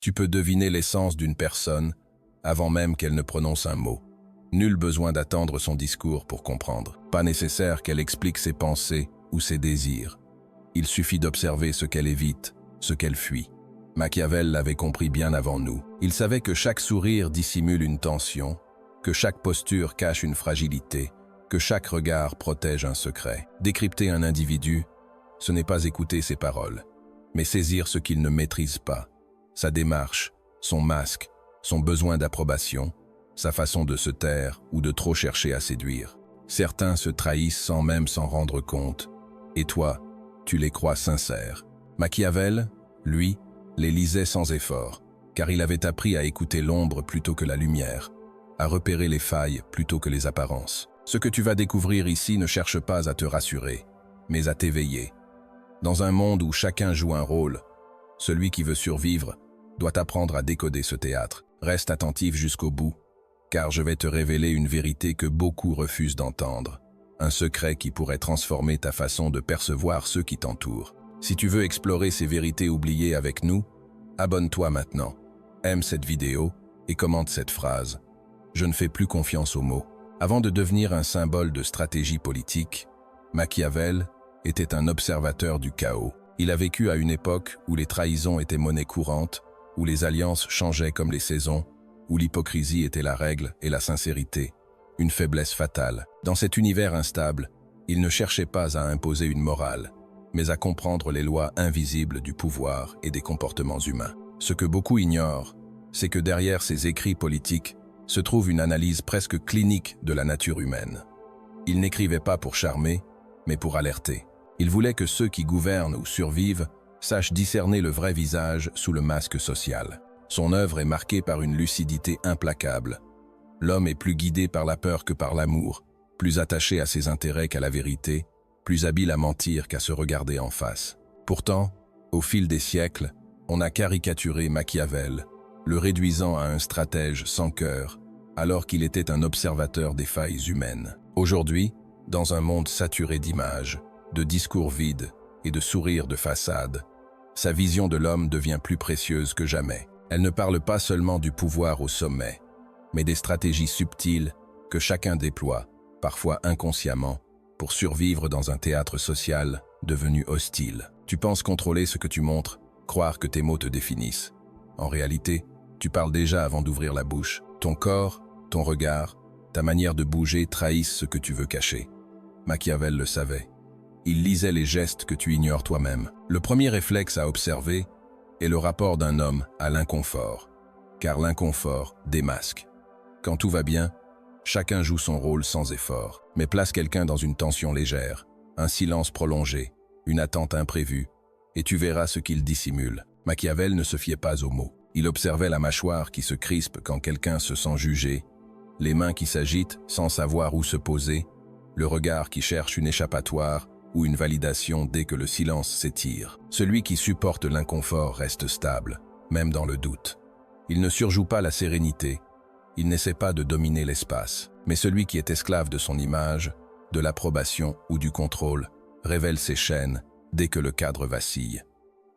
Tu peux deviner l'essence d'une personne avant même qu'elle ne prononce un mot. Nul besoin d'attendre son discours pour comprendre. Pas nécessaire qu'elle explique ses pensées ou ses désirs. Il suffit d'observer ce qu'elle évite, ce qu'elle fuit. Machiavel l'avait compris bien avant nous. Il savait que chaque sourire dissimule une tension, que chaque posture cache une fragilité, que chaque regard protège un secret. Décrypter un individu, ce n'est pas écouter ses paroles, mais saisir ce qu'il ne maîtrise pas, sa démarche, son masque, son besoin d'approbation, sa façon de se taire ou de trop chercher à séduire. Certains se trahissent sans même s'en rendre compte, et toi, tu les crois sincères. Machiavel, lui, les lisait sans effort, car il avait appris à écouter l'ombre plutôt que la lumière, à repérer les failles plutôt que les apparences. Ce que tu vas découvrir ici ne cherche pas à te rassurer, mais à t'éveiller. Dans un monde où chacun joue un rôle, celui qui veut survivre doit apprendre à décoder ce théâtre. Reste attentif jusqu'au bout, car je vais te révéler une vérité que beaucoup refusent d'entendre, un secret qui pourrait transformer ta façon de percevoir ceux qui t'entourent. Si tu veux explorer ces vérités oubliées avec nous, abonne-toi maintenant, aime cette vidéo et commente cette phrase. Je ne fais plus confiance aux mots. Avant de devenir un symbole de stratégie politique, Machiavel était un observateur du chaos. Il a vécu à une époque où les trahisons étaient monnaie courante, où les alliances changeaient comme les saisons, où l'hypocrisie était la règle et la sincérité, une faiblesse fatale. Dans cet univers instable, il ne cherchait pas à imposer une morale, mais à comprendre les lois invisibles du pouvoir et des comportements humains. Ce que beaucoup ignorent, c'est que derrière ces écrits politiques se trouve une analyse presque clinique de la nature humaine. Il n'écrivait pas pour charmer, mais pour alerter. Il voulait que ceux qui gouvernent ou survivent sachent discerner le vrai visage sous le masque social. Son œuvre est marquée par une lucidité implacable. L'homme est plus guidé par la peur que par l'amour, plus attaché à ses intérêts qu'à la vérité, plus habile à mentir qu'à se regarder en face. Pourtant, au fil des siècles, on a caricaturé Machiavel, le réduisant à un stratège sans cœur, alors qu'il était un observateur des failles humaines. Aujourd'hui, dans un monde saturé d'images, de discours vides et de sourires de façade, sa vision de l'homme devient plus précieuse que jamais. Elle ne parle pas seulement du pouvoir au sommet, mais des stratégies subtiles que chacun déploie, parfois inconsciemment, pour survivre dans un théâtre social devenu hostile. Tu penses contrôler ce que tu montres, croire que tes mots te définissent. En réalité, tu parles déjà avant d'ouvrir la bouche. Ton corps, ton regard, ta manière de bouger trahissent ce que tu veux cacher. Machiavel le savait. Il lisait les gestes que tu ignores toi-même. Le premier réflexe à observer est le rapport d'un homme à l'inconfort, car l'inconfort démasque. Quand tout va bien, chacun joue son rôle sans effort, mais place quelqu'un dans une tension légère, un silence prolongé, une attente imprévue, et tu verras ce qu'il dissimule. Machiavel ne se fiait pas aux mots. Il observait la mâchoire qui se crispe quand quelqu'un se sent jugé, les mains qui s'agitent sans savoir où se poser, le regard qui cherche une échappatoire ou une validation dès que le silence s'étire. Celui qui supporte l'inconfort reste stable, même dans le doute. Il ne surjoue pas la sérénité, il n'essaie pas de dominer l'espace, mais celui qui est esclave de son image, de l'approbation ou du contrôle, révèle ses chaînes dès que le cadre vacille.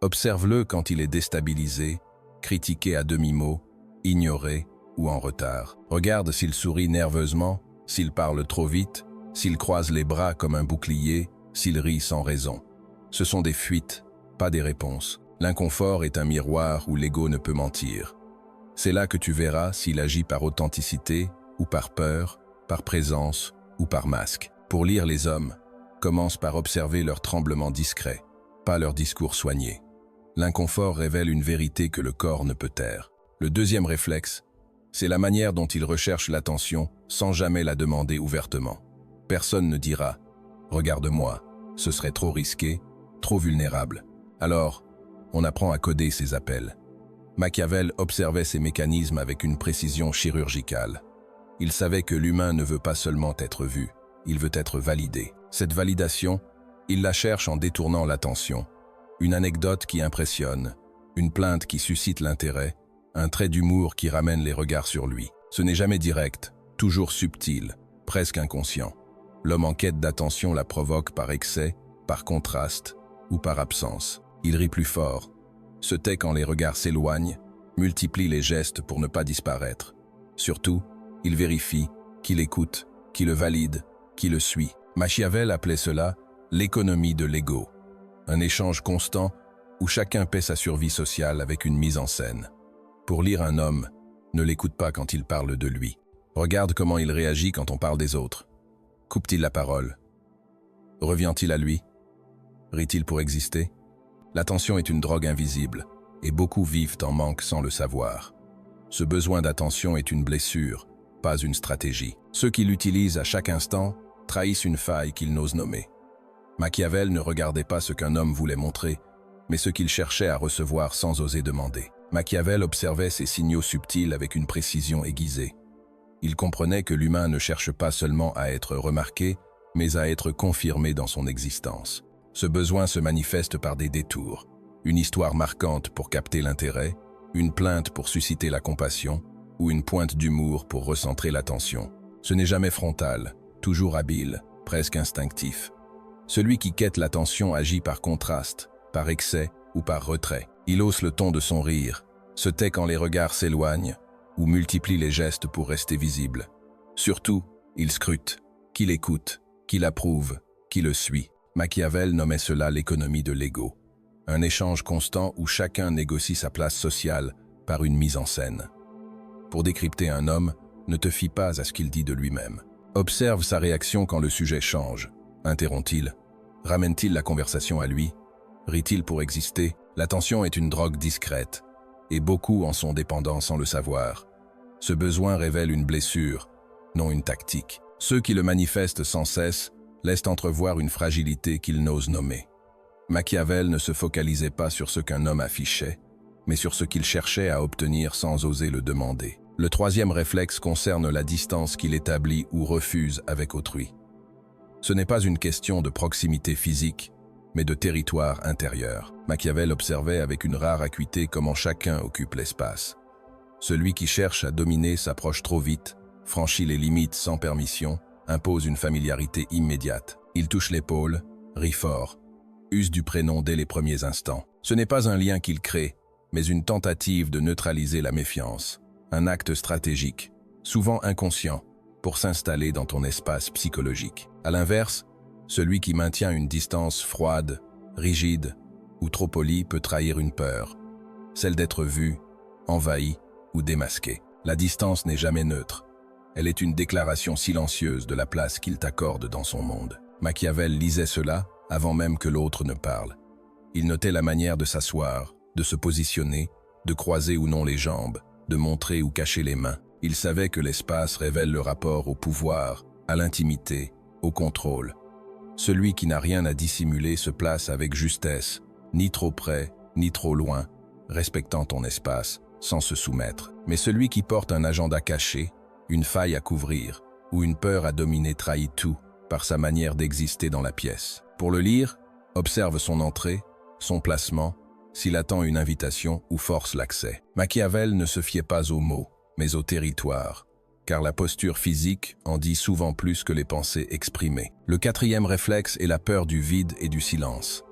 Observe-le quand il est déstabilisé, critiqué à demi-mot, ignoré ou en retard. Regarde s'il sourit nerveusement, s'il parle trop vite, s'il croise les bras comme un bouclier, s'il rit sans raison. Ce sont des fuites, pas des réponses. L'inconfort est un miroir où l'ego ne peut mentir. C'est là que tu verras s'il agit par authenticité ou par peur, par présence ou par masque. Pour lire les hommes, commence par observer leur tremblement discret, pas leur discours soigné. L'inconfort révèle une vérité que le corps ne peut taire. Le deuxième réflexe, c'est la manière dont il recherche l'attention sans jamais la demander ouvertement. Personne ne dira « Regarde-moi », ce serait trop risqué, trop vulnérable. Alors, on apprend à coder ses appels. Machiavel observait ces mécanismes avec une précision chirurgicale. Il savait que l'humain ne veut pas seulement être vu, il veut être validé. Cette validation, il la cherche en détournant l'attention. Une anecdote qui impressionne, une plainte qui suscite l'intérêt, un trait d'humour qui ramène les regards sur lui. Ce n'est jamais direct, toujours subtil, presque inconscient. L'homme en quête d'attention la provoque par excès, par contraste ou par absence. Il rit plus fort, se tait quand les regards s'éloignent, multiplie les gestes pour ne pas disparaître. Surtout, il vérifie, qui l'écoute, qui le valide, qui le suit. Machiavel appelait cela l'économie de l'ego, un échange constant où chacun paie sa survie sociale avec une mise en scène. Pour lire un homme, ne l'écoute pas quand il parle de lui. Regarde comment il réagit quand on parle des autres. Coupe-t-il la parole? Revient-il à lui? Rit-il pour exister? L'attention est une drogue invisible, et beaucoup vivent en manque sans le savoir. Ce besoin d'attention est une blessure, pas une stratégie. Ceux qui l'utilisent à chaque instant trahissent une faille qu'ils n'osent nommer. Machiavel ne regardait pas ce qu'un homme voulait montrer, mais ce qu'il cherchait à recevoir sans oser demander. Machiavel observait ces signaux subtils avec une précision aiguisée. Il comprenait que l'humain ne cherche pas seulement à être remarqué, mais à être confirmé dans son existence. Ce besoin se manifeste par des détours, une histoire marquante pour capter l'intérêt, une plainte pour susciter la compassion, ou une pointe d'humour pour recentrer l'attention. Ce n'est jamais frontal, toujours habile, presque instinctif. Celui qui quête l'attention agit par contraste, par excès ou par retrait. Il hausse le ton de son rire, se tait quand les regards s'éloignent, ou multiplie les gestes pour rester visible. Surtout, il scrute, qui l'écoute, qui l'approuve, qui le suit. Machiavel nommait cela l'économie de l'ego, un échange constant où chacun négocie sa place sociale par une mise en scène. Pour décrypter un homme, ne te fie pas à ce qu'il dit de lui-même. Observe sa réaction quand le sujet change. Interrompt-il? Ramène-t-il la conversation à lui? Rit-il pour exister? L'attention est une drogue discrète, et beaucoup en sont dépendants sans le savoir. Ce besoin révèle une blessure, non une tactique. Ceux qui le manifestent sans cesse laissent entrevoir une fragilité qu'ils n'osent nommer. Machiavel ne se focalisait pas sur ce qu'un homme affichait, mais sur ce qu'il cherchait à obtenir sans oser le demander. Le troisième réflexe concerne la distance qu'il établit ou refuse avec autrui. Ce n'est pas une question de proximité physique, mais de territoire intérieur. Machiavel observait avec une rare acuité comment chacun occupe l'espace. Celui qui cherche à dominer s'approche trop vite, franchit les limites sans permission, impose une familiarité immédiate. Il touche l'épaule, rit fort, use du prénom dès les premiers instants. Ce n'est pas un lien qu'il crée, mais une tentative de neutraliser la méfiance. Un acte stratégique, souvent inconscient, pour s'installer dans ton espace psychologique. À l'inverse, celui qui maintient une distance froide, rigide ou trop polie peut trahir une peur, celle d'être vu, envahi ou démasqué. La distance n'est jamais neutre. Elle est une déclaration silencieuse de la place qu'il t'accorde dans son monde. Machiavel lisait cela avant même que l'autre ne parle. Il notait la manière de s'asseoir, de se positionner, de croiser ou non les jambes, de montrer ou cacher les mains. Il savait que l'espace révèle le rapport au pouvoir, à l'intimité, au contrôle. Celui qui n'a rien à dissimuler se place avec justesse, ni trop près, ni trop loin, respectant ton espace, sans se soumettre. Mais celui qui porte un agenda caché, une faille à couvrir, ou une peur à dominer trahit tout par sa manière d'exister dans la pièce. Pour le lire, observe son entrée, son placement, s'il attend une invitation ou force l'accès. Machiavel ne se fiait pas aux mots, mais au territoire, car la posture physique en dit souvent plus que les pensées exprimées. Le quatrième réflexe est la peur du vide et du silence.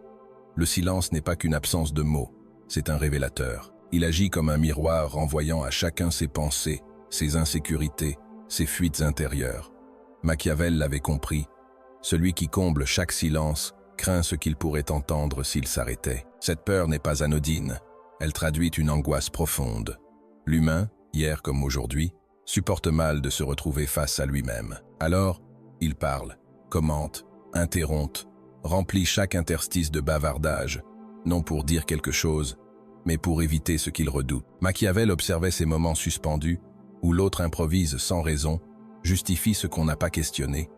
Le silence n'est pas qu'une absence de mots, c'est un révélateur. Il agit comme un miroir renvoyant à chacun ses pensées, ses insécurités, ses fuites intérieures. Machiavel l'avait compris. Celui qui comble chaque silence craint ce qu'il pourrait entendre s'il s'arrêtait. Cette peur n'est pas anodine. Elle traduit une angoisse profonde. L'humain, hier comme aujourd'hui, supporte mal de se retrouver face à lui-même. Alors, il parle, commente, interrompt, remplit chaque interstice de bavardage, non pour dire quelque chose, mais pour éviter ce qu'il redoute. Machiavel observait ces moments suspendus, où l'autre improvise sans raison, justifie ce qu'on n'a pas questionné,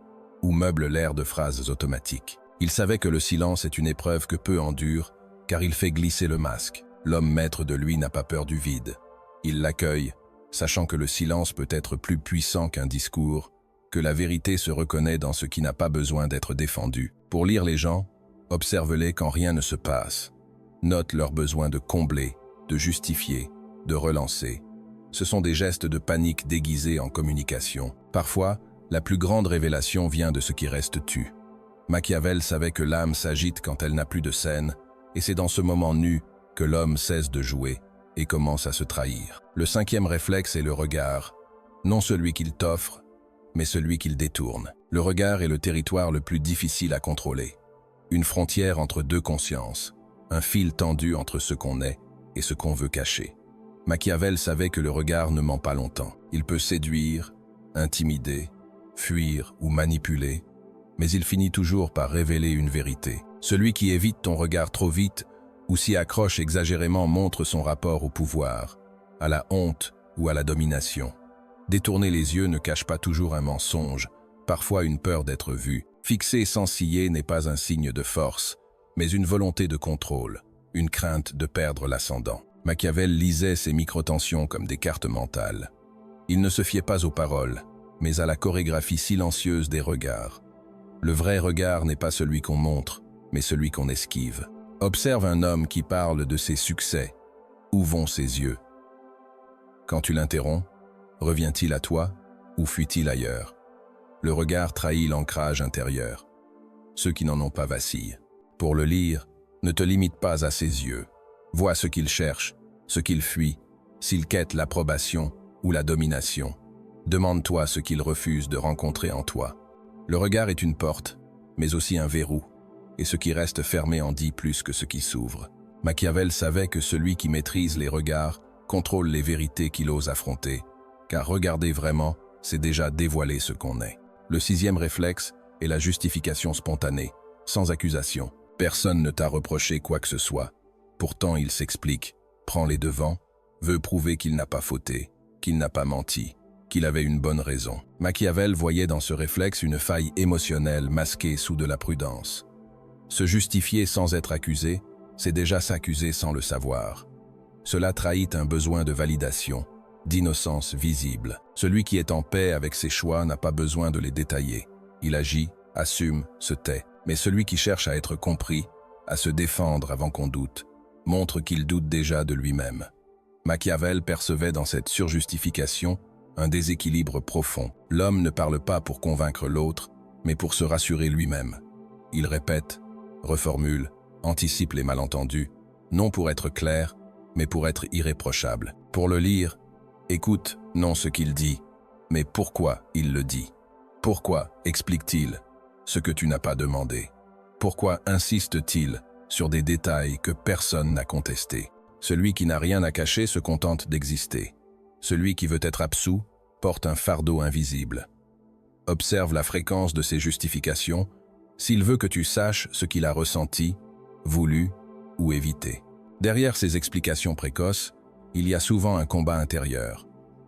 ou meuble l'air de phrases automatiques. Il savait que le silence est une épreuve que peu endurent, car il fait glisser le masque. L'homme maître de lui n'a pas peur du vide. Il l'accueille, sachant que le silence peut être plus puissant qu'un discours, que la vérité se reconnaît dans ce qui n'a pas besoin d'être défendu. Pour lire les gens, observe-les quand rien ne se passe. Note leur besoin de combler, de justifier, de relancer. Ce sont des gestes de panique déguisés en communication. Parfois, la plus grande révélation vient de ce qui reste tu. Machiavel savait que l'âme s'agite quand elle n'a plus de scène, et c'est dans ce moment nu que l'homme cesse de jouer et commence à se trahir. Le cinquième réflexe est le regard, non celui qu'il t'offre, mais celui qu'il détourne. Le regard est le territoire le plus difficile à contrôler. Une frontière entre deux consciences, un fil tendu entre ce qu'on est et ce qu'on veut cacher. Machiavel savait que le regard ne ment pas longtemps. Il peut séduire, intimider, fuir ou manipuler, mais il finit toujours par révéler une vérité. Celui qui évite ton regard trop vite ou s'y accroche exagérément montre son rapport au pouvoir, à la honte ou à la domination. Détourner les yeux ne cache pas toujours un mensonge, parfois une peur d'être vu. Fixer sans ciller n'est pas un signe de force, mais une volonté de contrôle, une crainte de perdre l'ascendant. Machiavel lisait ces microtensions comme des cartes mentales. Il ne se fiait pas aux paroles, mais à la chorégraphie silencieuse des regards. Le vrai regard n'est pas celui qu'on montre, mais celui qu'on esquive. Observe un homme qui parle de ses succès. Où vont ses yeux? Quand tu l'interromps, revient-il à toi ou fuit-il ailleurs? Le regard trahit l'ancrage intérieur. Ceux qui n'en ont pas vacillent. Pour le lire, ne te limite pas à ses yeux. Vois ce qu'il cherche, ce qu'il fuit, s'il quête l'approbation ou la domination. Demande-toi ce qu'il refuse de rencontrer en toi. Le regard est une porte, mais aussi un verrou, et ce qui reste fermé en dit plus que ce qui s'ouvre. Machiavel savait que celui qui maîtrise les regards contrôle les vérités qu'il ose affronter, car regarder vraiment, c'est déjà dévoiler ce qu'on est. Le sixième réflexe est la justification spontanée, sans accusation. Personne ne t'a reproché quoi que ce soit. Pourtant il s'explique, prend les devants, veut prouver qu'il n'a pas fauté, qu'il n'a pas menti, qu'il avait une bonne raison. Machiavel voyait dans ce réflexe une faille émotionnelle masquée sous de la prudence. Se justifier sans être accusé, c'est déjà s'accuser sans le savoir. Cela trahit un besoin de validation, d'innocence visible. Celui qui est en paix avec ses choix n'a pas besoin de les détailler. Il agit, assume, se tait. Mais celui qui cherche à être compris, à se défendre avant qu'on doute, montre qu'il doute déjà de lui-même. Machiavel percevait dans cette surjustification un déséquilibre profond. L'homme ne parle pas pour convaincre l'autre, mais pour se rassurer lui-même. Il répète, reformule, anticipe les malentendus, non pour être clair, mais pour être irréprochable. Pour le lire, écoute non ce qu'il dit, mais pourquoi il le dit. Pourquoi explique-t-il ce que tu n'as pas demandé? Pourquoi insiste-t-il sur des détails que personne n'a contestés? Celui qui n'a rien à cacher se contente d'exister. Celui qui veut être absous porte un fardeau invisible. Observe la fréquence de ses justifications, s'il veut que tu saches ce qu'il a ressenti, voulu ou évité. Derrière ces explications précoces, il y a souvent un combat intérieur.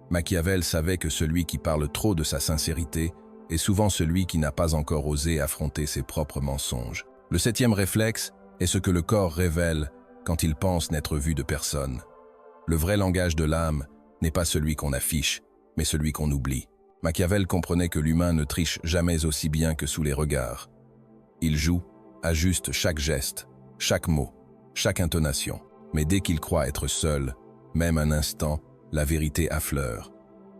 Machiavel savait que celui qui parle trop de sa sincérité est souvent celui qui n'a pas encore osé affronter ses propres mensonges. Le septième réflexe est ce que le corps révèle quand il pense n'être vu de personne. Le vrai langage de l'âme n'est pas celui qu'on affiche, mais celui qu'on oublie. Machiavel comprenait que l'humain ne triche jamais aussi bien que sous les regards. Il joue, ajuste chaque geste, chaque mot, chaque intonation. Mais dès qu'il croit être seul, même un instant, la vérité affleure.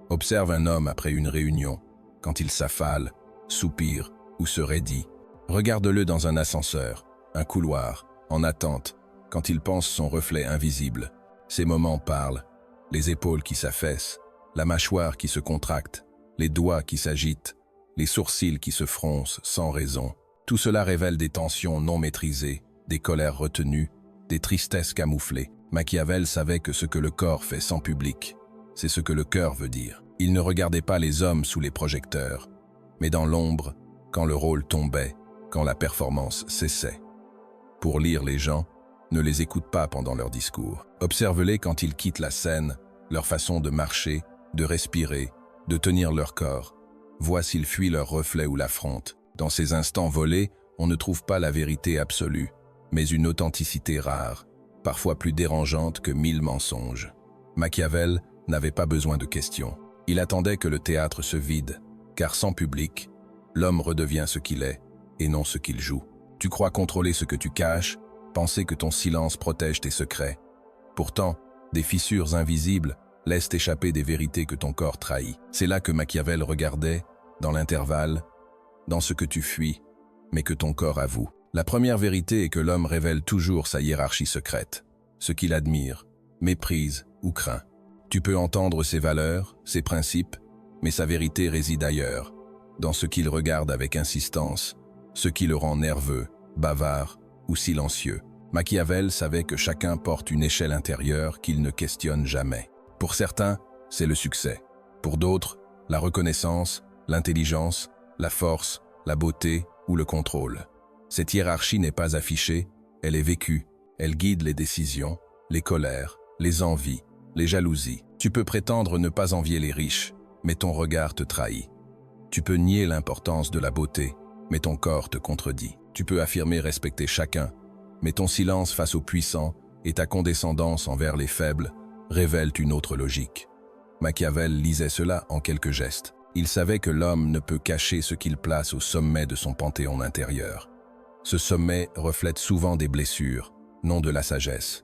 Observe un homme après une réunion, quand il s'affale, soupire ou se raidit. Regarde-le dans un ascenseur, un couloir, en attente, quand il pense son reflet invisible. Ces moments parlent, les épaules qui s'affaissent, la mâchoire qui se contracte, les doigts qui s'agitent, les sourcils qui se froncent sans raison. Tout cela révèle des tensions non maîtrisées, des colères retenues, des tristesses camouflées. Machiavel savait que ce que le corps fait sans public, c'est ce que le cœur veut dire. Il ne regardait pas les hommes sous les projecteurs, mais dans l'ombre, quand le rôle tombait, quand la performance cessait. Pour lire les gens, ne les écoute pas pendant leur discours. Observe-les quand ils quittent la scène, leur façon de marcher, de respirer, de tenir leur corps. Vois s'ils fuient leur reflet ou l'affrontent. Dans ces instants volés, on ne trouve pas la vérité absolue, mais une authenticité rare, parfois plus dérangeante que 1000 mensonges. Machiavel n'avait pas besoin de questions. Il attendait que le théâtre se vide, car sans public, l'homme redevient ce qu'il est, et non ce qu'il joue. Tu crois contrôler ce que tu caches, penser que ton silence protège tes secrets. Pourtant, des fissures invisibles laissent échapper des vérités que ton corps trahit. C'est là que Machiavel regardait, dans l'intervalle, dans ce que tu fuis, mais que ton corps avoue. La première vérité est que l'homme révèle toujours sa hiérarchie secrète, ce qu'il admire, méprise ou craint. Tu peux entendre ses valeurs, ses principes, mais sa vérité réside ailleurs, dans ce qu'il regarde avec insistance, ce qui le rend nerveux, bavard ou silencieux. Machiavel savait que chacun porte une échelle intérieure qu'il ne questionne jamais. Pour certains, c'est le succès. Pour d'autres, la reconnaissance, l'intelligence, la force, la beauté ou le contrôle. Cette hiérarchie n'est pas affichée, elle est vécue, elle guide les décisions, les colères, les envies, les jalousies. Tu peux prétendre ne pas envier les riches, mais ton regard te trahit. Tu peux nier l'importance de la beauté, mais ton corps te contredit. Tu peux affirmer respecter chacun, mais ton silence face aux puissants et ta condescendance envers les faibles révèlent une autre logique. Machiavel lisait cela en quelques gestes. Il savait que l'homme ne peut cacher ce qu'il place au sommet de son panthéon intérieur. Ce sommet reflète souvent des blessures, non de la sagesse.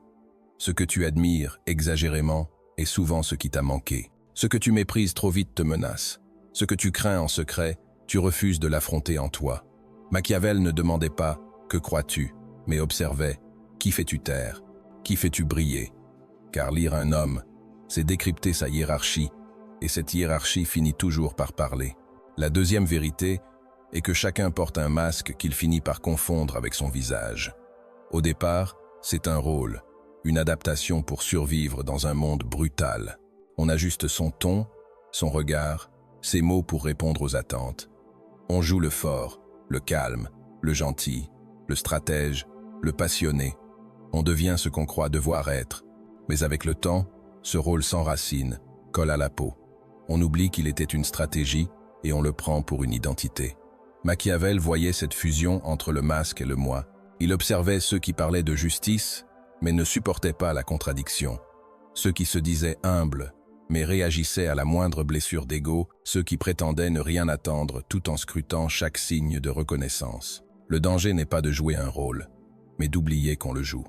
Ce que tu admires exagérément est souvent ce qui t'a manqué. Ce que tu méprises trop vite te menace. Ce que tu crains en secret, tu refuses de l'affronter en toi. Machiavel ne demandait pas « que crois-tu ?» mais observait « qui fais-tu taire ? Qui fais-tu briller ?» Car lire un homme, c'est décrypter sa hiérarchie, et cette hiérarchie finit toujours par parler. La deuxième vérité est que chacun porte un masque qu'il finit par confondre avec son visage. Au départ, c'est un rôle, une adaptation pour survivre dans un monde brutal. On ajuste son ton, son regard, ses mots pour répondre aux attentes. On joue le fort, le calme, le gentil, le stratège, le passionné. On devient ce qu'on croit devoir être. Mais avec le temps, ce rôle s'enracine, colle à la peau. On oublie qu'il était une stratégie et on le prend pour une identité. Machiavel voyait cette fusion entre le masque et le moi. Il observait ceux qui parlaient de justice, mais ne supportaient pas la contradiction. Ceux qui se disaient humbles, mais réagissaient à la moindre blessure d'ego, ceux qui prétendaient ne rien attendre tout en scrutant chaque signe de reconnaissance. Le danger n'est pas de jouer un rôle, mais d'oublier qu'on le joue.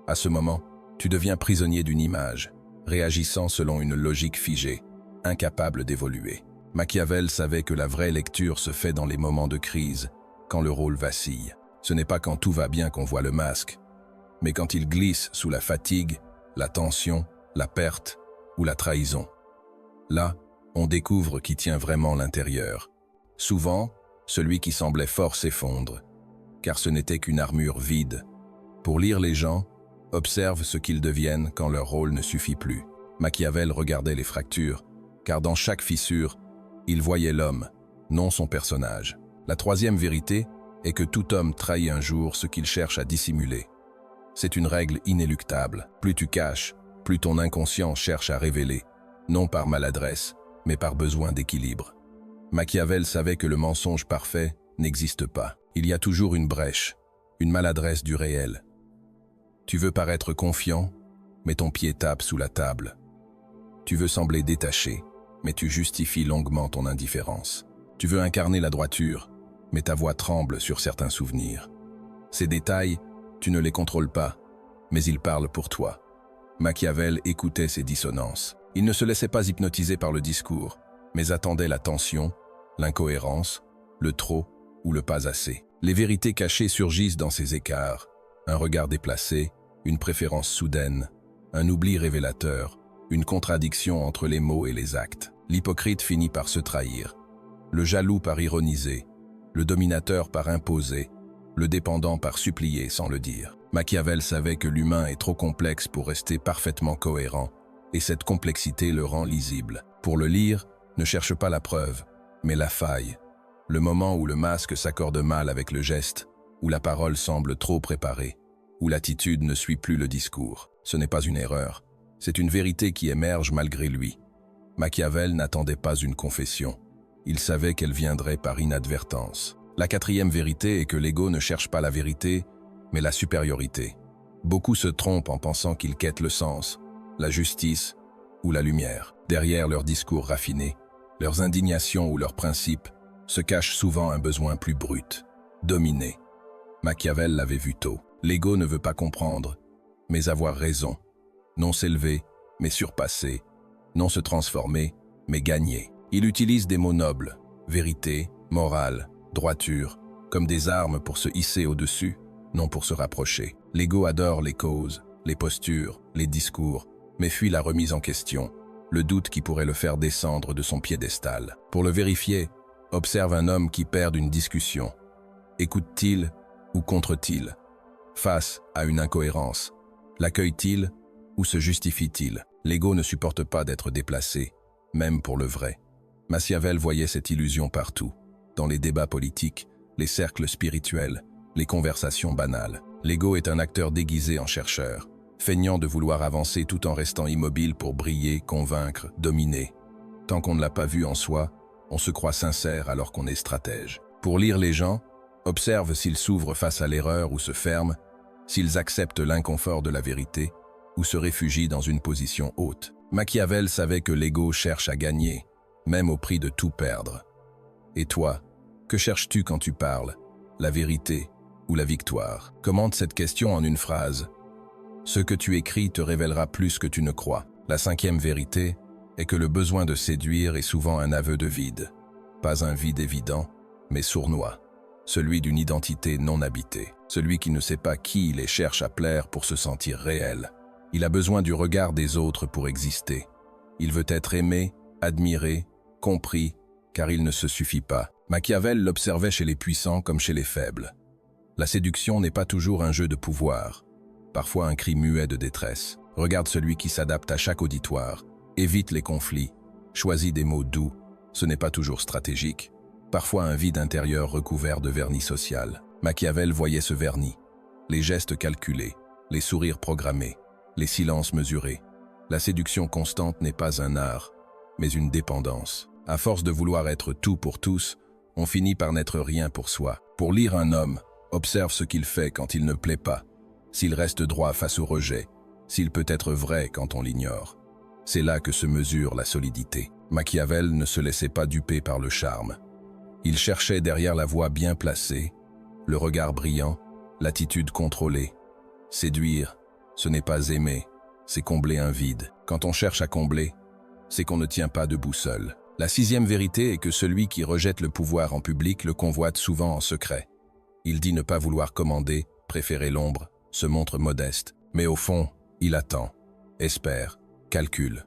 À ce moment, tu deviens prisonnier d'une image, réagissant selon une logique figée, incapable d'évoluer. Machiavel savait que la vraie lecture se fait dans les moments de crise, quand le rôle vacille. Ce n'est pas quand tout va bien qu'on voit le masque, mais quand il glisse sous la fatigue, la tension, la perte ou la trahison. Là, on découvre qui tient vraiment l'intérieur. Souvent, celui qui semblait fort s'effondre, car ce n'était qu'une armure vide. Pour lire les gens, observe ce qu'ils deviennent quand leur rôle ne suffit plus. Machiavel regardait les fractures, car dans chaque fissure, il voyait l'homme, non son personnage. La troisième vérité est que tout homme trahit un jour ce qu'il cherche à dissimuler. C'est une règle inéluctable. Plus tu caches, plus ton inconscient cherche à révéler, non par maladresse, mais par besoin d'équilibre. Machiavel savait que le mensonge parfait n'existe pas. Il y a toujours une brèche, une maladresse du réel. Tu veux paraître confiant, mais ton pied tape sous la table. Tu veux sembler détaché, mais tu justifies longuement ton indifférence. Tu veux incarner la droiture, mais ta voix tremble sur certains souvenirs. Ces détails, tu ne les contrôles pas, mais ils parlent pour toi. Machiavel écoutait ces dissonances. Il ne se laissait pas hypnotiser par le discours, mais attendait la tension, l'incohérence, le trop ou le pas assez. Les vérités cachées surgissent dans ces écarts. Un regard déplacé, une préférence soudaine, un oubli révélateur, une contradiction entre les mots et les actes. L'hypocrite finit par se trahir. Le jaloux par ironiser, le dominateur par imposer, le dépendant par supplier sans le dire. Machiavel savait que l'humain est trop complexe pour rester parfaitement cohérent, et cette complexité le rend lisible. Pour le lire, ne cherche pas la preuve, mais la faille. Le moment où le masque s'accorde mal avec le geste, où la parole semble trop préparée, où l'attitude ne suit plus le discours. Ce n'est pas une erreur, c'est une vérité qui émerge malgré lui. Machiavel n'attendait pas une confession. Il savait qu'elle viendrait par inadvertance. La quatrième vérité est que l'ego ne cherche pas la vérité, mais la supériorité. Beaucoup se trompent en pensant qu'ils quêtent le sens, la justice ou la lumière. Derrière leurs discours raffinés, leurs indignations ou leurs principes, se cache souvent un besoin plus brut, dominer. Machiavel l'avait vu tôt. L'ego ne veut pas comprendre, mais avoir raison. Non s'élever, mais surpasser. Non se transformer, mais gagner. Il utilise des mots nobles, vérité, morale, droiture, comme des armes pour se hisser au-dessus, non pour se rapprocher. L'ego adore les causes, les postures, les discours, mais fuit la remise en question, le doute qui pourrait le faire descendre de son piédestal. Pour le vérifier, observe un homme qui perd une discussion. Écoute-t-il ou contre-t-il? Face à une incohérence, l'accueille-t-il ou se justifie-t-il? L'ego ne supporte pas d'être déplacé, même pour le vrai. Machiavel voyait cette illusion partout, dans les débats politiques, les cercles spirituels, les conversations banales. L'ego est un acteur déguisé en chercheur, feignant de vouloir avancer tout en restant immobile pour briller, convaincre, dominer. Tant qu'on ne l'a pas vu en soi, on se croit sincère alors qu'on est stratège. Pour lire les gens, observe s'ils s'ouvrent face à l'erreur ou se ferment, s'ils acceptent l'inconfort de la vérité ou se réfugient dans une position haute. Machiavel savait que l'ego cherche à gagner, même au prix de tout perdre. Et toi, que cherches-tu quand tu parles? La vérité ou la victoire? Commente cette question en une phrase. Ce que tu écris te révélera plus que tu ne crois. La cinquième vérité est que le besoin de séduire est souvent un aveu de vide. Pas un vide évident, mais sournois. Celui d'une identité non habitée. Celui qui ne sait pas qui il est cherche à plaire pour se sentir réel. Il a besoin du regard des autres pour exister. Il veut être aimé, admiré, compris, car il ne se suffit pas. Machiavel l'observait chez les puissants comme chez les faibles. La séduction n'est pas toujours un jeu de pouvoir, parfois un cri muet de détresse. Regarde celui qui s'adapte à chaque auditoire, évite les conflits, choisit des mots doux, ce n'est pas toujours stratégique. Parfois un vide intérieur recouvert de vernis social. Machiavel voyait ce vernis, les gestes calculés, les sourires programmés, les silences mesurés. La séduction constante n'est pas un art, mais une dépendance. À force de vouloir être tout pour tous, on finit par n'être rien pour soi. Pour lire un homme, observe ce qu'il fait quand il ne plaît pas, s'il reste droit face au rejet, s'il peut être vrai quand on l'ignore. C'est là que se mesure la solidité. Machiavel ne se laissait pas duper par le charme. Il cherchait derrière la voix bien placée, le regard brillant, l'attitude contrôlée. Séduire, ce n'est pas aimer, c'est combler un vide. Quand on cherche à combler, c'est qu'on ne tient pas debout seul. La sixième vérité est que celui qui rejette le pouvoir en public le convoite souvent en secret. Il dit ne pas vouloir commander, préférer l'ombre, se montre modeste. Mais au fond, il attend, espère, calcule.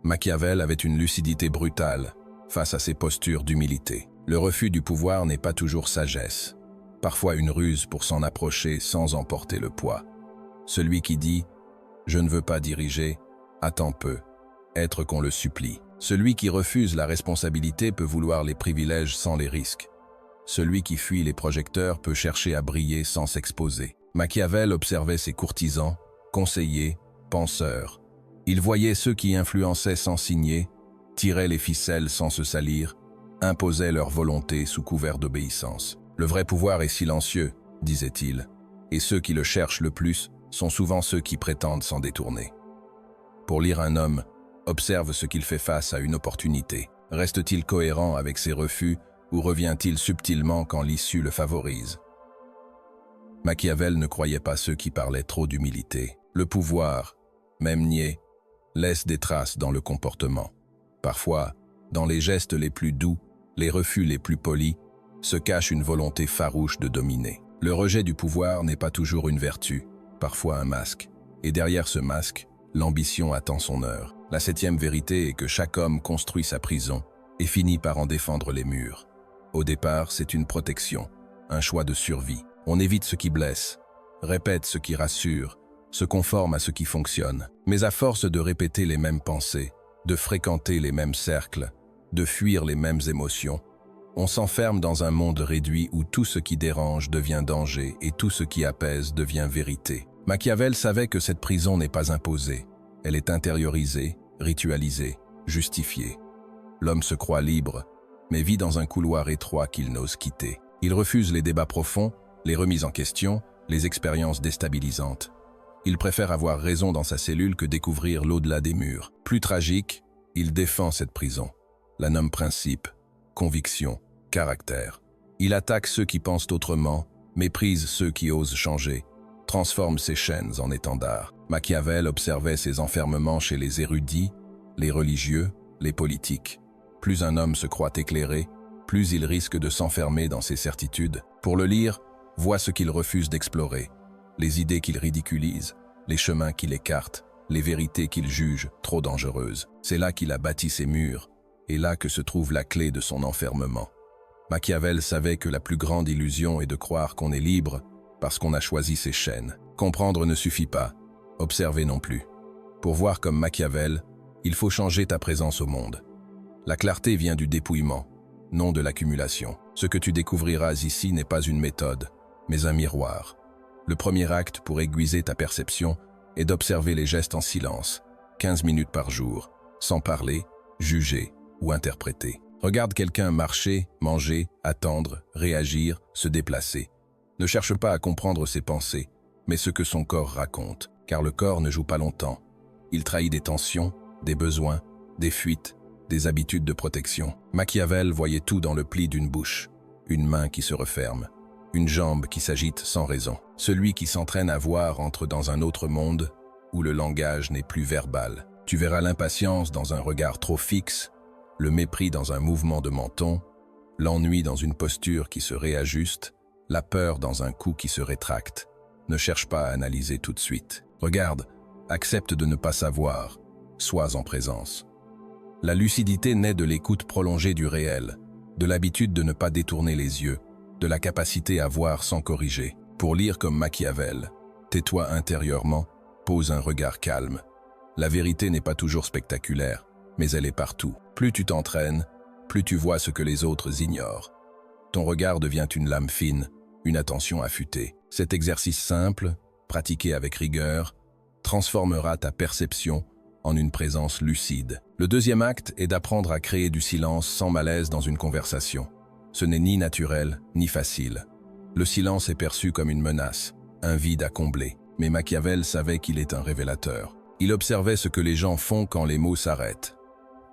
Machiavel avait une lucidité brutale face à ses postures d'humilité. Le refus du pouvoir n'est pas toujours sagesse. Parfois une ruse pour s'en approcher sans en porter le poids. Celui qui dit « je ne veux pas diriger » attend peu, être qu'on le supplie. Celui qui refuse la responsabilité peut vouloir les privilèges sans les risques. Celui qui fuit les projecteurs peut chercher à briller sans s'exposer. Machiavel observait ses courtisans, conseillers, penseurs. Il voyait ceux qui influençaient sans signer, tiraient les ficelles sans se salir, imposaient leur volonté sous couvert d'obéissance. Le vrai pouvoir est silencieux, disait-il, et ceux qui le cherchent le plus sont souvent ceux qui prétendent s'en détourner. Pour lire un homme, observe ce qu'il fait face à une opportunité. Reste-t-il cohérent avec ses refus ou revient-il subtilement quand l'issue le favorise? Machiavel ne croyait pas ceux qui parlaient trop d'humilité. Le pouvoir, même niais, laisse des traces dans le comportement. Parfois, dans les gestes les plus doux, les refus les plus polis, se cache une volonté farouche de dominer. Le rejet du pouvoir n'est pas toujours une vertu, parfois un masque. Et derrière ce masque, l'ambition attend son heure. La septième vérité est que chaque homme construit sa prison et finit par en défendre les murs. Au départ, c'est une protection, un choix de survie. On évite ce qui blesse, répète ce qui rassure, se conforme à ce qui fonctionne. Mais à force de répéter les mêmes pensées, de fréquenter les mêmes cercles, de fuir les mêmes émotions, on s'enferme dans un monde réduit où tout ce qui dérange devient danger et tout ce qui apaise devient vérité. Machiavel savait que cette prison n'est pas imposée, elle est intériorisée, ritualisée, justifiée. L'homme se croit libre, mais vit dans un couloir étroit qu'il n'ose quitter. Il refuse les débats profonds, les remises en question, les expériences déstabilisantes. Il préfère avoir raison dans sa cellule que découvrir l'au-delà des murs. Plus tragique, il défend cette prison, la nomme principe, conviction, caractère. Il attaque ceux qui pensent autrement, méprise ceux qui osent changer, transforme ses chaînes en étendards. Machiavel observait ces enfermements chez les érudits, les religieux, les politiques. Plus un homme se croit éclairé, plus il risque de s'enfermer dans ses certitudes. Pour le lire, vois ce qu'il refuse d'explorer, les idées qu'il ridiculise, les chemins qu'il écarte, les vérités qu'il juge trop dangereuses. C'est là qu'il a bâti ses murs, et là que se trouve la clé de son enfermement. Machiavel savait que la plus grande illusion est de croire qu'on est libre parce qu'on a choisi ses chaînes. Comprendre ne suffit pas, observer non plus. Pour voir comme Machiavel, il faut changer ta présence au monde. La clarté vient du dépouillement, non de l'accumulation. Ce que tu découvriras ici n'est pas une méthode, mais un miroir. Le premier acte pour aiguiser ta perception est d'observer les gestes en silence, 15 minutes par jour, sans parler, juger ou interpréter. Regarde quelqu'un marcher, manger, attendre, réagir, se déplacer. Ne cherche pas à comprendre ses pensées, mais ce que son corps raconte, car le corps ne joue pas longtemps. Il trahit des tensions, des besoins, des fuites, des habitudes de protection. Machiavel voyait tout dans le pli d'une bouche, une main qui se referme, une jambe qui s'agite sans raison. Celui qui s'entraîne à voir entre dans un autre monde où le langage n'est plus verbal. Tu verras l'impatience dans un regard trop fixe, le mépris dans un mouvement de menton, l'ennui dans une posture qui se réajuste, la peur dans un cou qui se rétracte. Ne cherche pas à analyser tout de suite. Regarde, accepte de ne pas savoir, sois en présence. La lucidité naît de l'écoute prolongée du réel, de l'habitude de ne pas détourner les yeux, de la capacité à voir sans corriger. Pour lire comme Machiavel, tais-toi intérieurement, pose un regard calme. La vérité n'est pas toujours spectaculaire, mais elle est partout. Plus tu t'entraînes, plus tu vois ce que les autres ignorent. Ton regard devient une lame fine, une attention affûtée. Cet exercice simple, pratiqué avec rigueur, transformera ta perception en une présence lucide. Le deuxième acte est d'apprendre à créer du silence sans malaise dans une conversation. Ce n'est ni naturel, ni facile. Le silence est perçu comme une menace, un vide à combler. Mais Machiavel savait qu'il est un révélateur. Il observait ce que les gens font quand les mots s'arrêtent.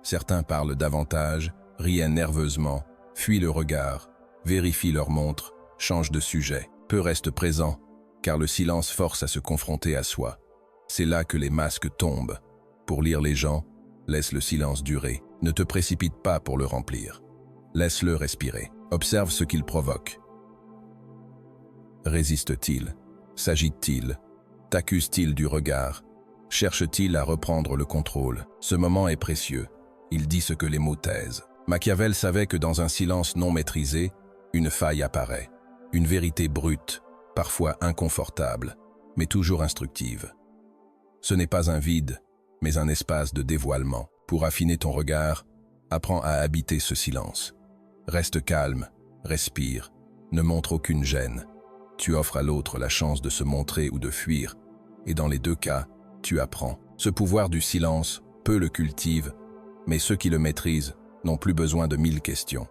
Certains parlent davantage, rient nerveusement, fuient le regard, vérifient leur montre, changent de sujet. Peu restent présents, car le silence force à se confronter à soi. C'est là que les masques tombent. Pour lire les gens, laisse le silence durer. Ne te précipite pas pour le remplir. Laisse-le respirer. Observe ce qu'il provoque. Résiste-t-il? S'agite-t-il? T'accuse-t-il du regard? Cherche-t-il à reprendre le contrôle? Ce moment est précieux. Il dit ce que les mots taisent. Machiavel savait que dans un silence non maîtrisé, une faille apparaît. Une vérité brute, parfois inconfortable, mais toujours instructive. Ce n'est pas un vide, mais un espace de dévoilement. Pour affiner ton regard, apprends à habiter ce silence. Reste calme, respire, ne montre aucune gêne. Tu offres à l'autre la chance de se montrer ou de fuir, et dans les deux cas, tu apprends. Ce pouvoir du silence, peu le cultivent, mais ceux qui le maîtrisent n'ont plus besoin de 1000 questions.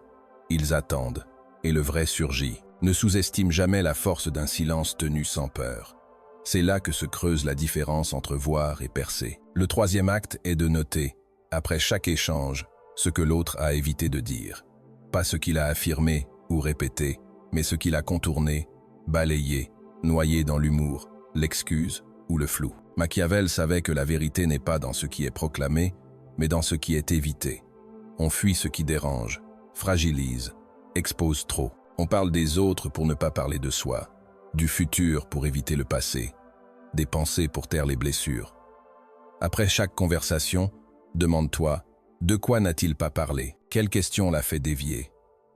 Ils attendent, et le vrai surgit. Ne sous-estime jamais la force d'un silence tenu sans peur. C'est là que se creuse la différence entre voir et percer. Le troisième acte est de noter, après chaque échange, ce que l'autre a évité de dire. Pas ce qu'il a affirmé ou répété, mais ce qu'il a contourné, balayé, noyé dans l'humour, l'excuse ou le flou. Machiavel savait que la vérité n'est pas dans ce qui est proclamé, mais dans ce qui est évité. On fuit ce qui dérange, fragilise, expose trop. On parle des autres pour ne pas parler de soi, du futur pour éviter le passé, des pensées pour taire les blessures. Après chaque conversation, demande-toi, de quoi n'a-t-il pas parlé? Quelle question l'a fait dévier?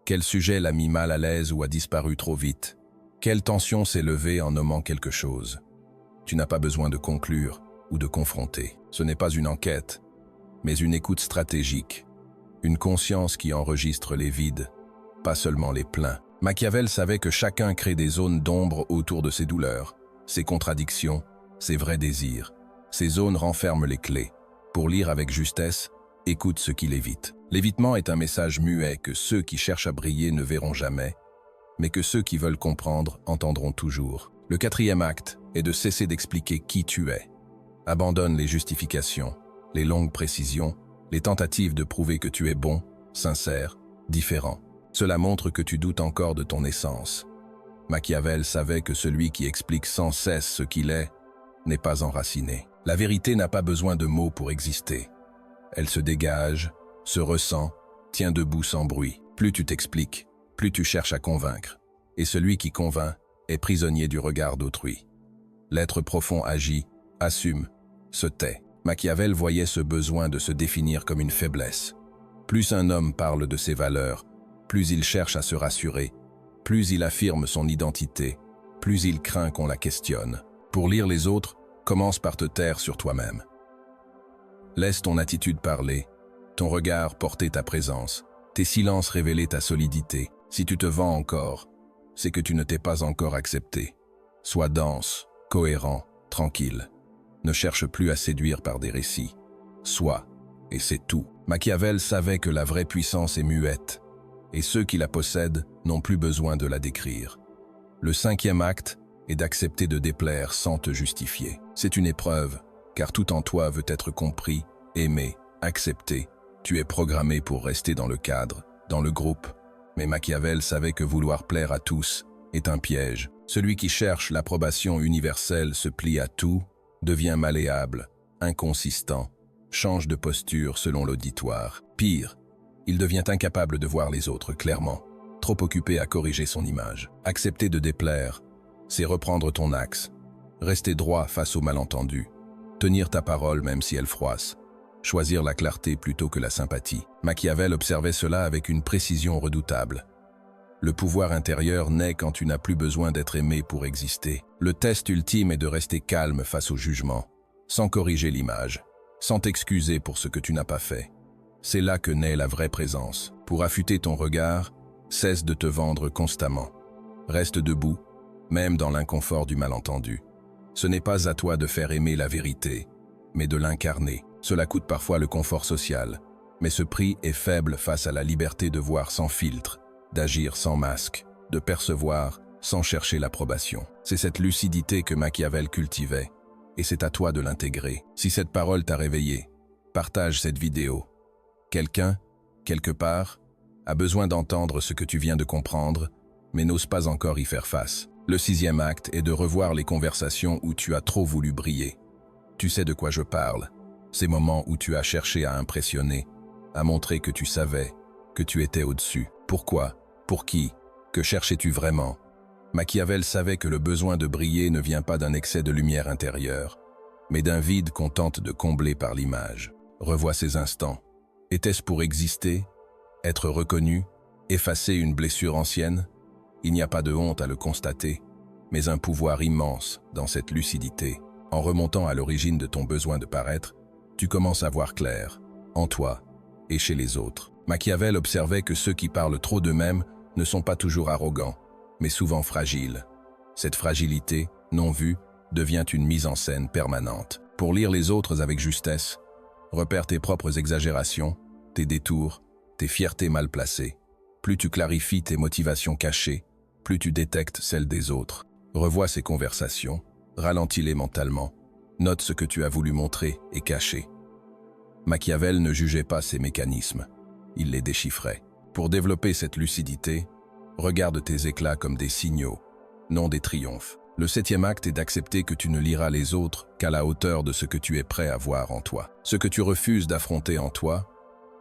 Quel sujet l'a mis mal à l'aise ou a disparu trop vite? Quelle tension s'est levée en nommant quelque chose? Tu n'as pas besoin de conclure ou de confronter. Ce n'est pas une enquête, mais une écoute stratégique, une conscience qui enregistre les vides, pas seulement les pleins. Machiavel savait que chacun crée des zones d'ombre autour de ses douleurs, ses contradictions, ses vrais désirs. Ces zones renferment les clés. Pour lire avec justesse, écoute ce qui l'évite. L'évitement est un message muet que ceux qui cherchent à briller ne verront jamais, mais que ceux qui veulent comprendre entendront toujours. Le quatrième acte est de cesser d'expliquer qui tu es. Abandonne les justifications, les longues précisions, les tentatives de prouver que tu es bon, sincère, différent. Cela montre que tu doutes encore de ton essence. Machiavel savait que celui qui explique sans cesse ce qu'il est n'est pas enraciné. La vérité n'a pas besoin de mots pour exister. Elle se dégage, se ressent, tient debout sans bruit. Plus tu t'expliques, plus tu cherches à convaincre. Et celui qui convainc est prisonnier du regard d'autrui. L'être profond agit, assume, se tait. Machiavel voyait ce besoin de se définir comme une faiblesse. Plus un homme parle de ses valeurs, plus il cherche à se rassurer, plus il affirme son identité, plus il craint qu'on la questionne. Pour lire les autres, commence par te taire sur toi-même. Laisse ton attitude parler, ton regard porter ta présence, tes silences révéler ta solidité. Si tu te vends encore, c'est que tu ne t'es pas encore accepté. Sois dense, cohérent, tranquille. Ne cherche plus à séduire par des récits. Sois, et c'est tout. Machiavel savait que la vraie puissance est muette, et ceux qui la possèdent n'ont plus besoin de la décrire. Le 5e acte est d'accepter de déplaire sans te justifier. C'est une épreuve, car tout en toi veut être compris, aimé, accepté. Tu es programmé pour rester dans le cadre, dans le groupe. Mais Machiavel savait que vouloir plaire à tous est un piège. Celui qui cherche l'approbation universelle se plie à tout, devient malléable, inconsistant, change de posture selon l'auditoire. Pire, il devient incapable de voir les autres clairement, trop occupé à corriger son image. Accepter de déplaire, c'est reprendre ton axe, rester droit face aux malentendus, tenir ta parole même si elle froisse, choisir la clarté plutôt que la sympathie. Machiavel observait cela avec une précision redoutable. Le pouvoir intérieur naît quand tu n'as plus besoin d'être aimé pour exister. Le test ultime est de rester calme face au jugement, sans corriger l'image, sans t'excuser pour ce que tu n'as pas fait. C'est là que naît la vraie présence. Pour affûter ton regard, cesse de te vendre constamment. Reste debout, même dans l'inconfort du malentendu. Ce n'est pas à toi de faire aimer la vérité, mais de l'incarner. Cela coûte parfois le confort social, mais ce prix est faible face à la liberté de voir sans filtre, d'agir sans masque, de percevoir sans chercher l'approbation. C'est cette lucidité que Machiavel cultivait, et c'est à toi de l'intégrer. Si cette parole t'a réveillé, partage cette vidéo. Quelqu'un, quelque part, a besoin d'entendre ce que tu viens de comprendre, mais n'ose pas encore y faire face. Le 6e acte est de revoir les conversations où tu as trop voulu briller. Tu sais de quoi je parle. Ces moments où tu as cherché à impressionner, à montrer que tu savais, que tu étais au-dessus. Pourquoi? Pour qui? Que cherchais-tu vraiment? Machiavel savait que le besoin de briller ne vient pas d'un excès de lumière intérieure, mais d'un vide qu'on tente de combler par l'image. Revois ces instants. Était-ce pour exister? Être reconnu? Effacer une blessure ancienne? Il n'y a pas de honte à le constater, mais un pouvoir immense dans cette lucidité. En remontant à l'origine de ton besoin de paraître, tu commences à voir clair, en toi et chez les autres. Machiavel observait que ceux qui parlent trop d'eux-mêmes ne sont pas toujours arrogants, mais souvent fragiles. Cette fragilité, non vue, devient une mise en scène permanente. Pour lire les autres avec justesse, repère tes propres exagérations, tes détours, tes fiertés mal placées. Plus tu clarifies tes motivations cachées, plus tu détectes celles des autres. Revois ces conversations, ralentis-les mentalement. Note ce que tu as voulu montrer et cacher. Machiavel ne jugeait pas ces mécanismes, il les déchiffrait. Pour développer cette lucidité, regarde tes éclats comme des signaux, non des triomphes. Le 7e acte est d'accepter que tu ne liras les autres qu'à la hauteur de ce que tu es prêt à voir en toi. Ce que tu refuses d'affronter en toi,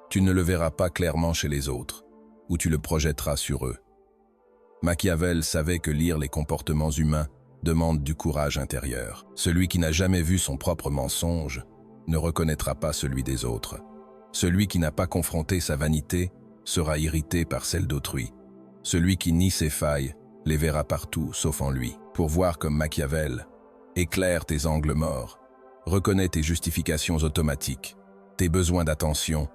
tu ne le verras pas clairement chez les autres, ou tu le projetteras sur eux. Machiavel savait que lire les comportements humains demande du courage intérieur. Celui qui n'a jamais vu son propre mensonge ne reconnaîtra pas celui des autres. Celui qui n'a pas confronté sa vanité sera irrité par celle d'autrui. Celui qui nie ses failles les verra partout sauf en lui. Pour voir comme Machiavel, éclaire tes angles morts, reconnais tes justifications automatiques, tes besoins d'attention,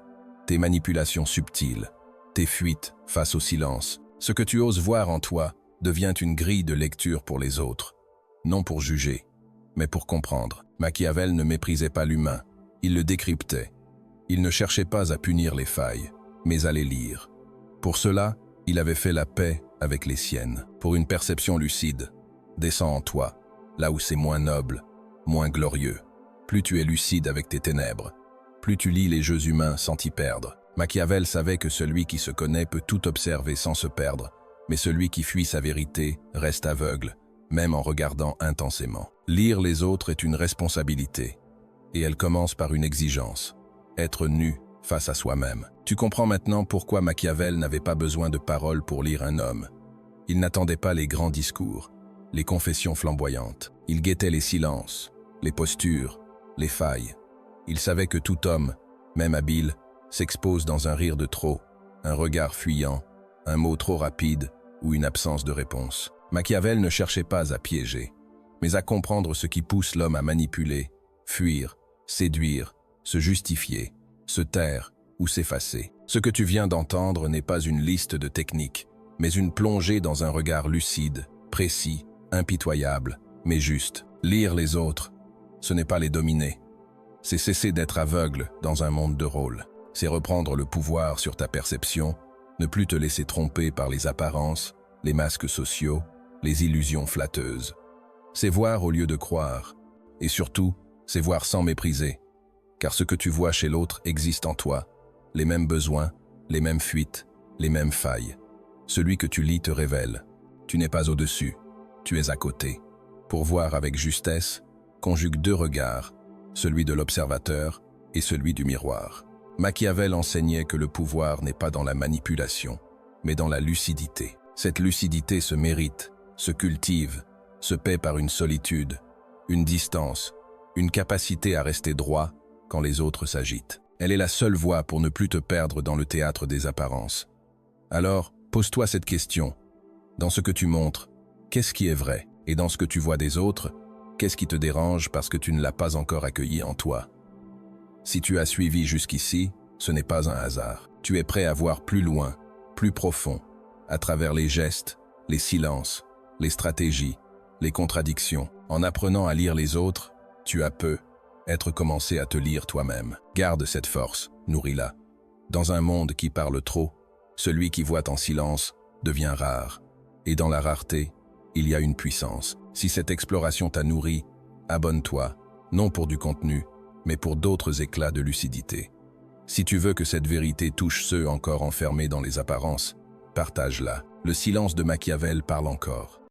tes manipulations subtiles, tes fuites face au silence. Ce que tu oses voir en toi devient une grille de lecture pour les autres, non pour juger, mais pour comprendre. Machiavel ne méprisait pas l'humain, il le décryptait. Il ne cherchait pas à punir les failles, mais à les lire. Pour cela, il avait fait la paix avec les siennes. Pour une perception lucide, descends en toi, là où c'est moins noble, moins glorieux. Plus tu es lucide avec tes ténèbres, plus tu lis les jeux humains sans t'y perdre. Machiavel savait que celui qui se connaît peut tout observer sans se perdre, mais celui qui fuit sa vérité reste aveugle, même en regardant intensément. Lire les autres est une responsabilité, et elle commence par une exigence, être nu face à soi-même. Tu comprends maintenant pourquoi Machiavel n'avait pas besoin de paroles pour lire un homme. Il n'attendait pas les grands discours, les confessions flamboyantes. Il guettait les silences, les postures, les failles. Il savait que tout homme, même habile, s'expose dans un rire de trop, un regard fuyant, un mot trop rapide ou une absence de réponse. Machiavel ne cherchait pas à piéger, mais à comprendre ce qui pousse l'homme à manipuler, fuir, séduire, se justifier, se taire ou s'effacer. Ce que tu viens d'entendre n'est pas une liste de techniques, mais une plongée dans un regard lucide, précis, impitoyable, mais juste. Lire les autres, ce n'est pas les dominer. C'est cesser d'être aveugle dans un monde de rôles. C'est reprendre le pouvoir sur ta perception, ne plus te laisser tromper par les apparences, les masques sociaux, les illusions flatteuses. C'est voir au lieu de croire. Et surtout, c'est voir sans mépriser. Car ce que tu vois chez l'autre existe en toi. Les mêmes besoins, les mêmes fuites, les mêmes failles. Celui que tu lis te révèle. Tu n'es pas au-dessus, tu es à côté. Pour voir avec justesse, conjugue deux regards, celui de l'observateur et celui du miroir. Machiavel enseignait que le pouvoir n'est pas dans la manipulation, mais dans la lucidité. Cette lucidité se mérite, se cultive, se paie par une solitude, une distance, une capacité à rester droit quand les autres s'agitent. Elle est la seule voie pour ne plus te perdre dans le théâtre des apparences. Alors, pose-toi cette question. Dans ce que tu montres, qu'est-ce qui est vrai? Et dans ce que tu vois des autres, qu'est-ce qui te dérange parce que tu ne l'as pas encore accueilli en toi? Si tu as suivi jusqu'ici, ce n'est pas un hasard. Tu es prêt à voir plus loin, plus profond, à travers les gestes, les silences, les stratégies, les contradictions. En apprenant à lire les autres, tu as être commencé à te lire toi-même. Garde cette force, nourris-la. Dans un monde qui parle trop, celui qui voit en silence devient rare. Et dans la rareté, il y a une puissance. Si cette exploration t'a nourri, abonne-toi, non pour du contenu, mais pour d'autres éclats de lucidité. Si tu veux que cette vérité touche ceux encore enfermés dans les apparences, partage-la. Le silence de Machiavel parle encore.